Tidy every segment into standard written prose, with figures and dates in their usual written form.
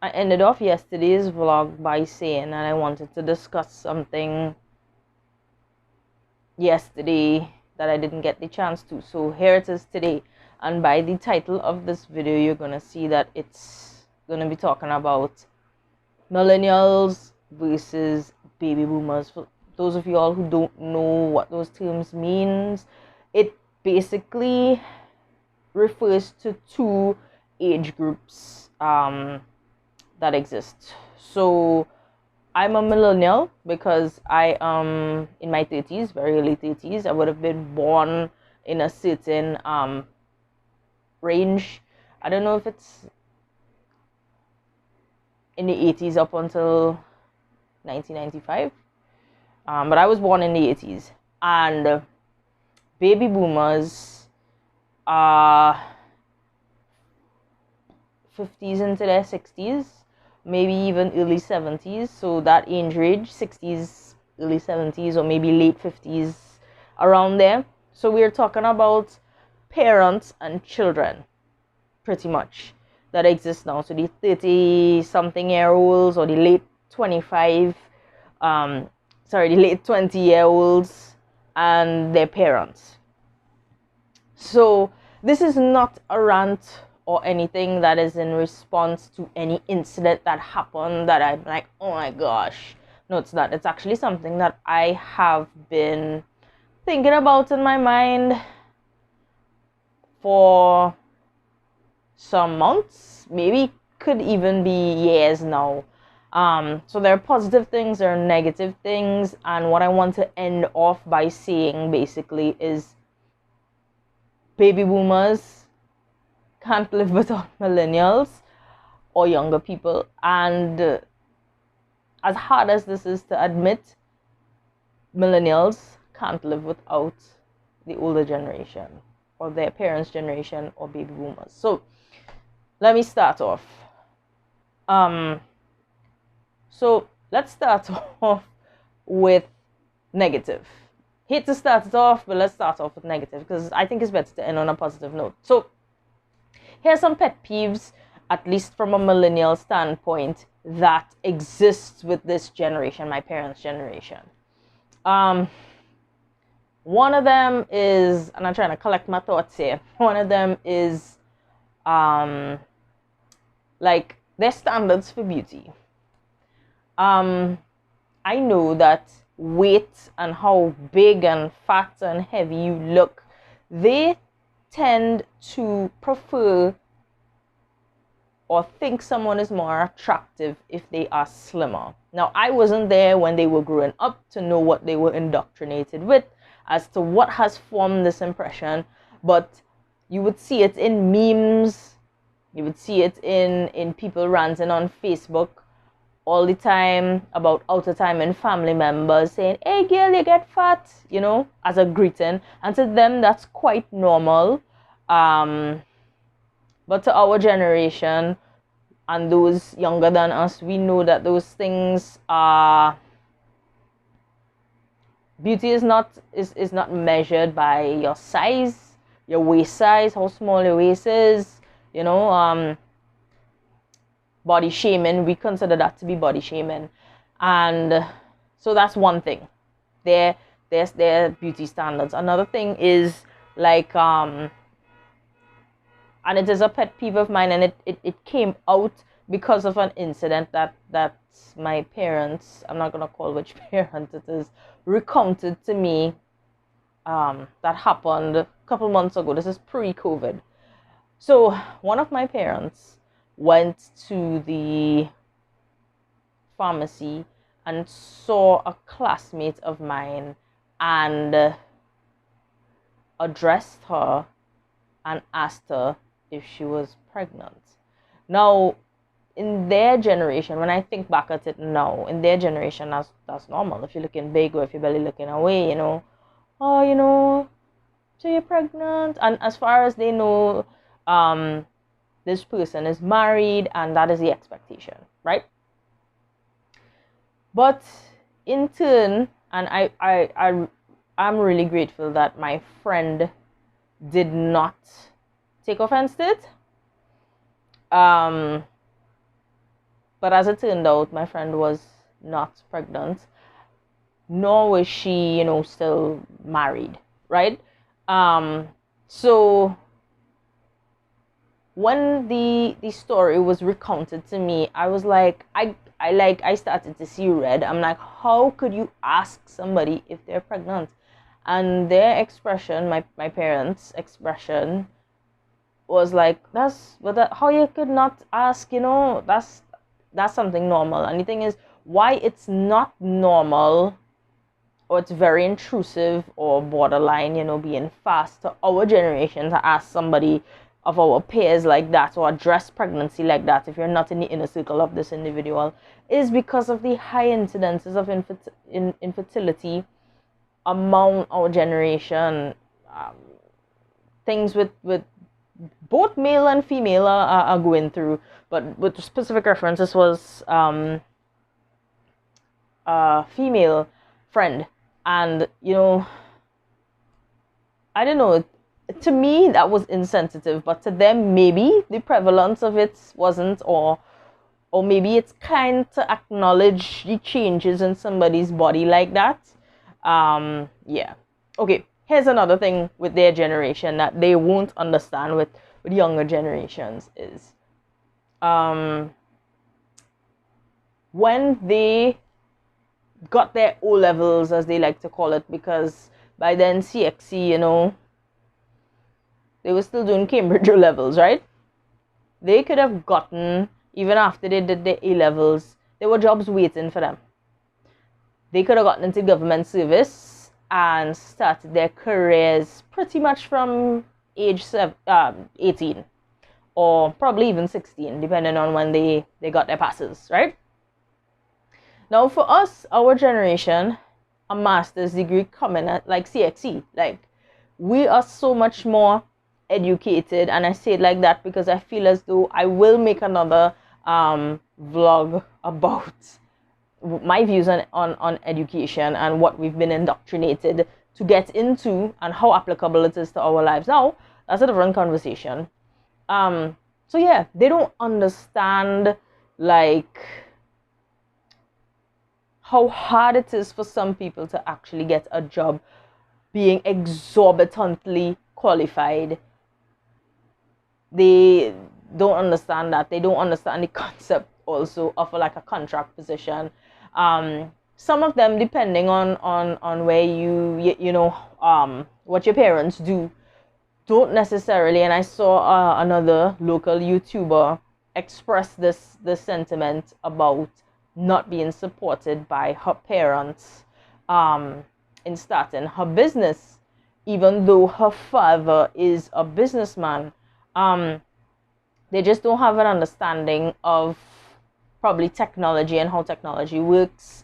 I ended off yesterday's vlog by saying that I wanted to discuss something yesterday that I didn't get the chance to. So here it is today. And by the title of this video, you're going to see that it's going to be talking about millennials versus baby boomers. For those of you all who don't know what those terms means, it basically refers to two age groups that exist. So I'm a millennial because I am in my 30s, very early 30s. I would have been born in a certain range. I don't know if it's in the 80s up until 1995. But I was born in the 80s. And baby boomers are 50s into their 60s, maybe even early 70s. So that age range, 60s, early 70s, or maybe late 50s, around there. So we're talking about parents and children, pretty much, that exist now. So the 30-something-year-olds or the late 25, the late 20-year-olds and their parents. So this is not a rant or anything that is in response to any incident that happened that I'm like, oh my gosh. No, it's not. It's actually something that I have been thinking about in my mind for some months, maybe could even be years now. So there are positive things, there are negative things, and what I want to end off by saying basically is baby boomers can't live without millennials or younger people. And as hard as this is to admit, millennials can't live without the older generation or their parents' generation or baby boomers. So let me start off. So let's start off with negative. Hate to start it off, but let's start off with negative because I think it's better to end on a positive note. So here's some pet peeves, at least from a millennial standpoint, that exists with this generation, my parents' generation. One of them is, and I'm trying to collect my thoughts here. One of them is, like their standards for beauty. I know that weight and how big and fat and heavy you look, they tend to prefer or think someone is more attractive if they are slimmer. Now, I wasn't there when they were growing up to know what they were indoctrinated with as to what has formed this impression, but you would see it in memes, you would see it in people ranting on Facebook all the time about out of time and family members saying, hey girl, you get fat, you know, as a greeting. And to them, that's quite normal. But to our generation and those younger than us, we know that those things are... Beauty is not measured by your size, your waist size, how small your waist is, you know. Body shaming, we consider that to be body shaming. And so that's one thing. Their beauty standards. Another thing is like and it is a pet peeve of mine, and it came out because of an incident that my parents, I'm not gonna call which parent it is, recounted to me, that happened a couple months ago. This is pre-COVID. So one of my parents went to the pharmacy and saw a classmate of mine and addressed her and asked her if she was pregnant. Now, in their generation, when I think back at it now, in their generation, that's normal. If you're looking big or if you're barely looking away, you know, oh, you know, so you're pregnant. And as far as they know, this person is married and that is the expectation, right? But in turn, and I'm really grateful that my friend did not take offense to it. But as it turned out, my friend was not pregnant, nor was she, still married, right? So when the story was recounted to me, I was like, I started to see red. I'm like, how could you ask somebody if they're pregnant? And their expression, my parents' expression, was like, how you could not ask, that's something normal. And the thing is, why it's not normal, or it's very intrusive or borderline, being fast to our generation to ask somebody of our peers like that, or address pregnancy like that if you're not in the inner circle of this individual, is because of the high incidences of infertility among our generation. Things with both male and female are going through, but with specific reference, this was a female friend, and I don't know, to me that was insensitive, but to them maybe the prevalence of it wasn't, or maybe it's kind to acknowledge the changes in somebody's body like that. Yeah. Okay, here's another thing with their generation that they won't understand with younger generations is when they got their O levels, as they like to call it, because by then CXC, they were still doing Cambridge O levels, right? They could have gotten, even after they did their A levels, there were jobs waiting for them. They could have gotten into government service and started their careers pretty much from age 18, or probably even 16, depending on when they got their passes, right? Now, for us, our generation, a master's degree coming at like CXC, like we are so much more educated, and I say it like that because I feel as though I will make another vlog about my views on education and what we've been indoctrinated to get into and how applicable it is to our lives now. That's a different conversation. So yeah, they don't understand like how hard it is for some people to actually get a job being exorbitantly qualified. They don't understand that. They don't understand the concept also of like a contract position. Some of them, depending on where what your parents do, don't necessarily. And I saw another local YouTuber express this sentiment about not being supported by her parents in starting her business, even though her father is a businessman. They just don't have an understanding of probably technology and how technology works,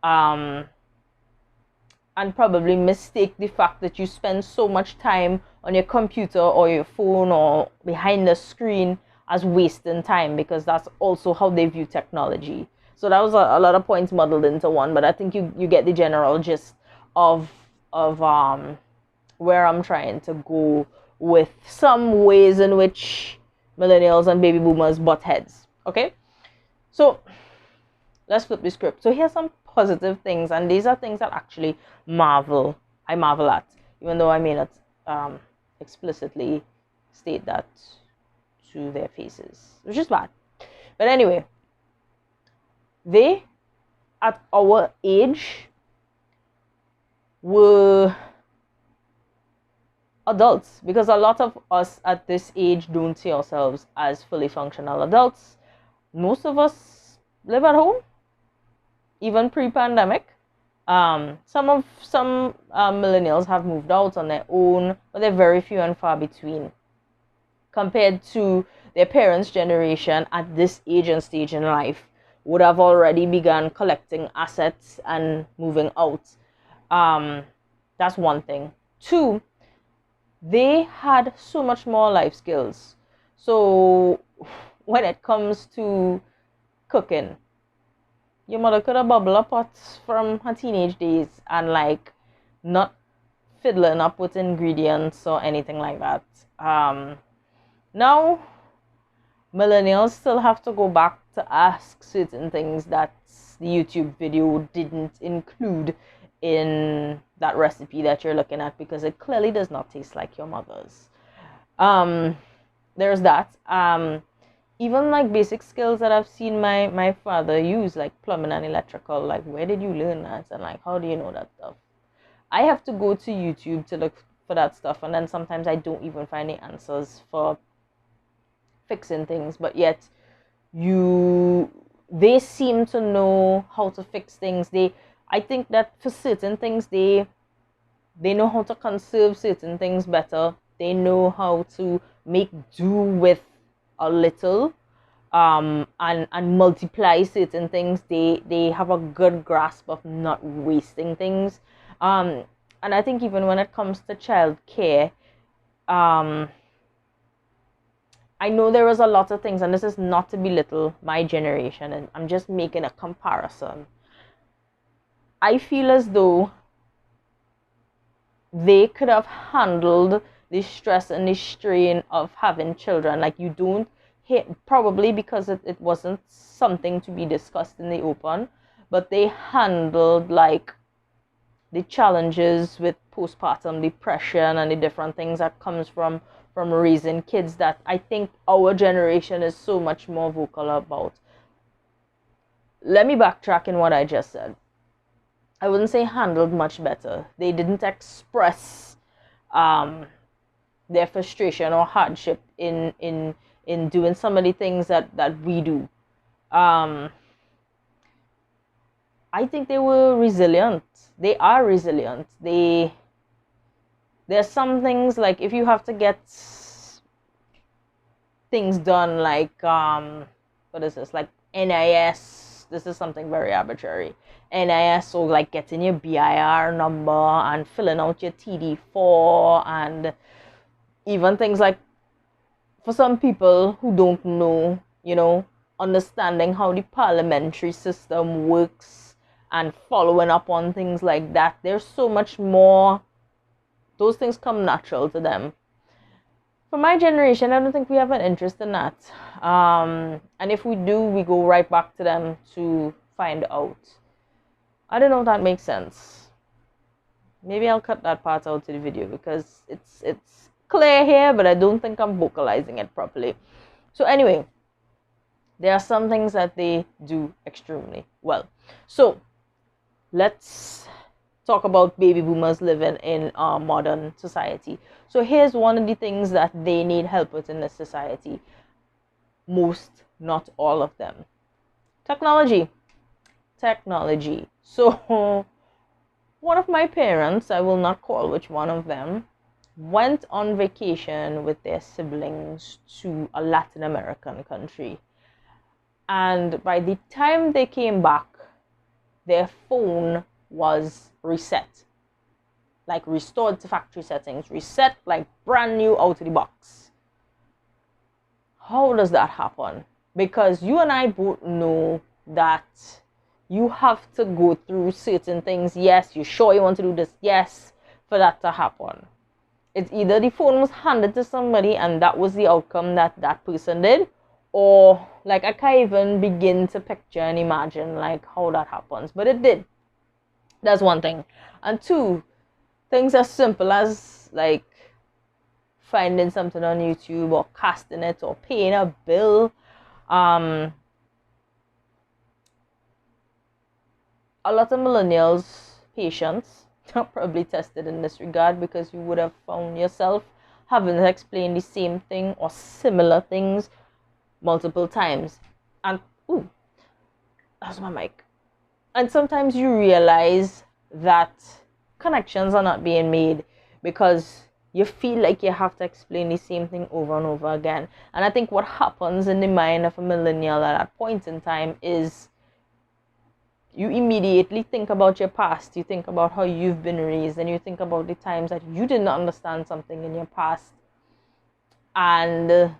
and probably mistake the fact that you spend so much time on your computer or your phone or behind the screen as wasting time, because that's also how they view technology. So that was a lot of points muddled into one, but I think you get the general gist of where I'm trying to go with some ways in which millennials and baby boomers butt heads. Okay, so let's flip the script. So here's some positive things, and these are things that actually I marvel at, even though I may not explicitly state that to their faces, which is bad. But anyway, they at our age were adults, because a lot of us at this age don't see ourselves as fully functional adults. Most of us live at home, even pre-pandemic. Some millennials have moved out on their own, but they're very few and far between compared to their parents' generation at this age and stage in life would have already begun collecting assets and moving out. That's one thing. Two, they had so much more life skills. So when it comes to cooking, your mother could have bubbled a pot from her teenage days and like not fiddling up with ingredients or anything like that. Now millennials still have to go back to ask certain things that the YouTube video didn't include in that recipe that you're looking at, because it clearly does not taste like your mother's. There's that. Even like basic skills that I've seen my father use, like plumbing and electrical, like where did you learn that, and like how do you know that stuff? I have to go to YouTube to look for that stuff, and then sometimes I don't even find the answers for fixing things, but yet they seem to know how to fix things. I think that for certain things they know how to conserve certain things better. They know how to make do with a little, and multiply certain things. They have a good grasp of not wasting things. And I think even when it comes to child care, I know there is a lot of things, and this is not to belittle my generation, and I'm just making a comparison. I feel as though they could have handled the stress and the strain of having children. Like, you don't hit, probably because it wasn't something to be discussed in the open, but they handled like the challenges with postpartum depression and the different things that comes from raising kids, that I think our generation is so much more vocal about. Let me backtrack in what I just said. I wouldn't say handled much better. They didn't express their frustration or hardship in doing some of the things that we do. I think they were resilient. They are resilient. There's some things, like if you have to get things done, like what is this, like NIS, this is something very arbitrary, NIS, so like getting your BIR number and filling out your TD4, and even things like, for some people who don't know, understanding how the parliamentary system works and following up on things like that, there's so much more. Those things come natural to them. For my generation, I don't think we have an interest in that. And if we do, we go right back to them to find out. I don't know if that makes sense. Maybe I'll cut that part out to the video, because it's clear here, but I don't think I'm vocalizing it properly. So anyway, there are some things that they do extremely well. So let's talk about baby boomers living in our modern society. So here's one of the things that they need help with in this society. Most, not all of them. Technology. So one of my parents, I will not call which one of them, went on vacation with their siblings to a Latin American country. And by the time they came back, their phone was reset, like restored to factory settings, reset like brand new out of the box. How does that happen? Because you and I both know that you have to go through certain things. Yes, you sure you want to do this? Yes, for that to happen. It's either the phone was handed to somebody and that was the outcome that person did, or like I can't even begin to picture and imagine like how that happens, but it did. That's one thing. And two, things as simple as like finding something on YouTube or casting it or paying a bill. A lot of millennials, patients, are probably tested in this regard, because you would have found yourself having to explain the same thing or similar things multiple times. And ooh, that's my mic. And sometimes you realize that connections are not being made because you feel like you have to explain the same thing over and over again. And I think what happens in the mind of a millennial at that point in time is you immediately think about your past. You think about how you've been raised, and you think about the times that you didn't understand something in your past, and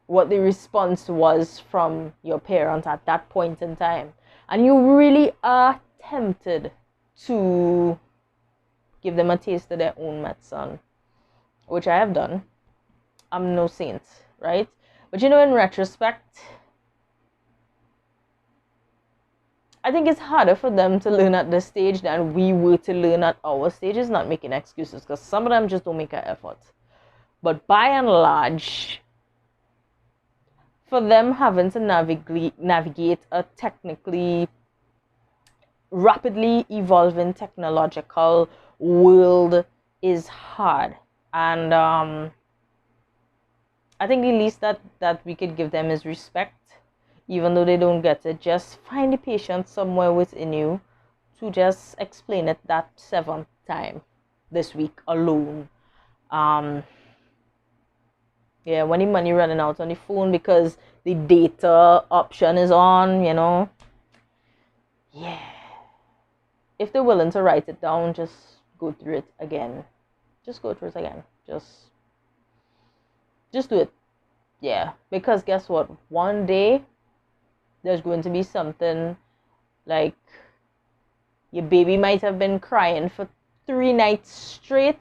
what the response was from your parents at that point in time. And you really are tempted to give them a taste of their own medicine, which I have done. I'm no saint, right? But you know, in retrospect, I think it's harder for them to learn at this stage than we were to learn at our stages. Not making excuses, because some of them just don't make an effort. But by and large, for them having to navigate a technically rapidly evolving technological world is hard. And I think the least that we could give them is respect, even though they don't get it. Just find the patience somewhere within you to just explain it that seventh time this week alone. Yeah, when the money running out on the phone because the data option is on, you know. Yeah. If they're willing to write it down, just go through it again. Just go through it again. Just do it. Yeah. Because guess what? One day there's going to be something like your baby might have been crying for 3 nights straight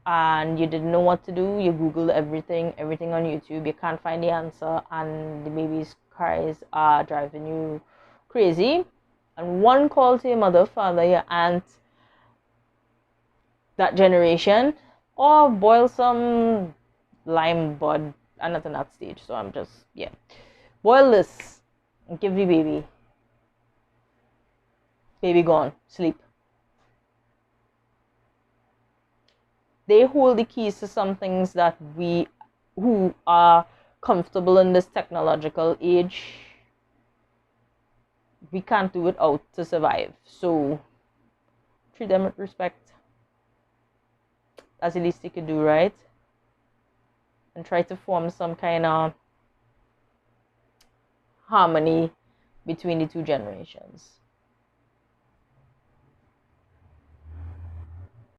and you didn't know what to do. You Googled everything on YouTube. You can't find the answer, and the baby's cries are driving you crazy. And one call to your mother, father, your aunt, that generation, or boil some lime bud. I'm not in that stage, so I'm just, yeah. Boil this and give the baby. Baby gone, sleep. They hold the keys to some things that we who are comfortable in this technological age, we can't do without to survive. So treat them with respect. That's the least you could do, right? And try to form some kind of harmony between the two generations.